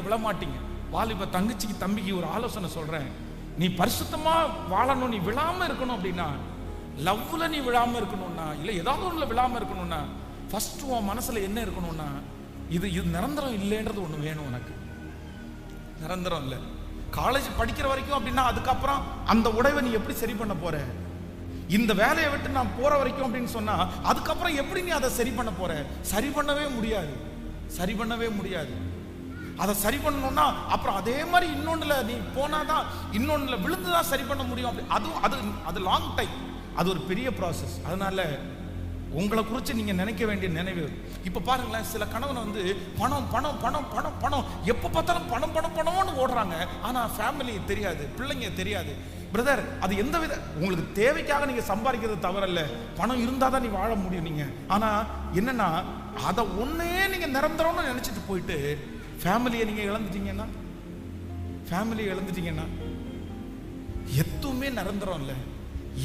விழமாட்டீங்க. வாலிப தங்கச்சிக்கு தம்பிக்கு ஒரு ஆலோசனை சொல்றேன். நீ பரிசுத்தமா வாழணும், நீ விழாம இருக்கணும் அப்படின்னா, லவ்ல நீ விழாம இருக்கணும்னா, இல்ல ஏதாவது ஒண்ணுல விழாம இருக்கணும்னா, ஃபர்ஸ்ட் உன் மனசுல என்ன இருக்கணும்னா, இது நிரந்தரம் இல்லைன்றது ஒண்ணு வேணும். உனக்கு நிரந்தரம் இல்லை. காலேஜ் படிக்கிற வரைக்கும் அப்படின்னா, அதுக்கப்புறம் அந்த உடைவை நீ எப்படி சரி பண்ண போற? இந்த வேலையை விட்டு நான் போற வரைக்கும் அப்படின்னு சொன்னா, அதுக்கப்புறம் எப்படி நீ அதை சரி பண்ண போற? சரி பண்ணவே முடியாது, சரி பண்ணவே முடியாது. அதை சரி பண்ணணும்னா அப்புறம் அதே மாதிரி இன்னொன்னுல நீ போனாதான், இன்னொன்னுல விழுந்துதான் சரி பண்ண முடியும். அது லாங் டைம், அது ஒரு பெரிய ப்ராசஸ். அதனால உங்களை குறித்து நீங்க நினைக்க வேண்டிய நினைவு. இப்ப பாருங்களேன், சில கணவன் வந்து பணம் பணம் பணம் பணம் பணம், எப்ப பார்த்தாலும் பணம் பணம் பணம்னு ஓடுறாங்க. ஆனா ஃபேமிலி தெரியாது, பிள்ளைங்க தெரியாது. பிரதர், அது எந்த வித உங்களுக்கு தேவைக்காக நீங்க சம்பாதிக்கிறது தவறல்ல, பணம் இருந்தாதான் நீ வாழ முடியும். நீங்க ஆனா என்னன்னா, அதை ஒன்னே நீங்க நிரந்தரம்னு நினைச்சிட்டு போயிட்டு ஃபேமிலியை நீங்க இழந்துட்டீங்கன்னா, ஃபேமிலியை இழந்துட்டீங்கன்னா எதுவுமே நிரந்தரம் இல்லை.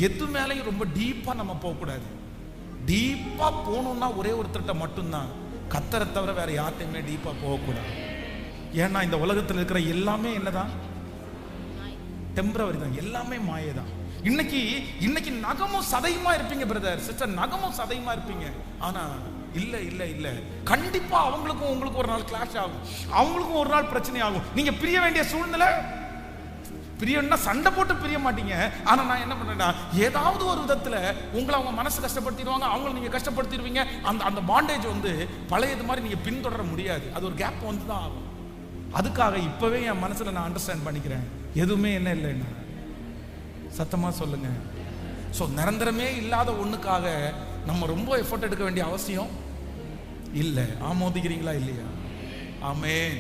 எது மேலையும் ரொம்ப டீப்பா நம்ம போகக்கூடாது. டீப்பா போகணும்னா ஒரே ஒருத்தர்கிட்ட மட்டும்தான், கத்தரை தவிர வேற யார்ட்டையுமே டீப்பா போகக்கூடாது. ஏன்னா இந்த உலகத்தில் இருக்கிற எல்லாமே என்னதான், டெம்பரவரி தான், எல்லாமே மாயதான். இன்னைக்கு நகமும் சதையுமா இருப்பீங்க பிரதர் சிஸ்டர், நகமும் சதையுமா இருப்பீங்க. ஆனா இல்ல இல்ல இல்ல, கண்டிப்பா அவங்களுக்கும் உங்களுக்கு ஒரு நாள் கிளாஷ் ஆகும், அவங்களுக்கும் ஒரு நாள் பிரச்சனை ஆகும். நீங்க பிரிய வேண்டிய சூழ்நிலை, பிரியன்னா சண்டை போட்டு பிரிய மாட்டீங்க. ஆனா நான் என்ன பண்றேன்னா, ஏதாவது ஒரு விதத்துல உங்களை அவங்க மனசு கஷ்டப்படுத்திடுவாங்க, அவங்களை நீங்க கஷ்டப்படுத்திடுவீங்க. அந்த பாண்டேஜ் வந்து பழையது மாதிரி நீங்க பின்தொடர முடியாது. அது ஒரு கேப் வந்து தான் ஆகும். அதுக்காக இப்பவே என் மனசுல நான் அண்டர்ஸ்டாண்ட் பண்ணிக்கிறேன், எதுவுமே என்ன இல்லைன்னா. சத்தமா சொல்லுங்க. ஸோ நிரந்தரமே இல்லாத ஒண்ணுக்காக நம்ம ரொம்ப எஃபோர்ட் எடுக்க வேண்டிய அவசியம் இல்லை. ஆமோதிக்கிறீங்களா இல்லையா? ஆமென்.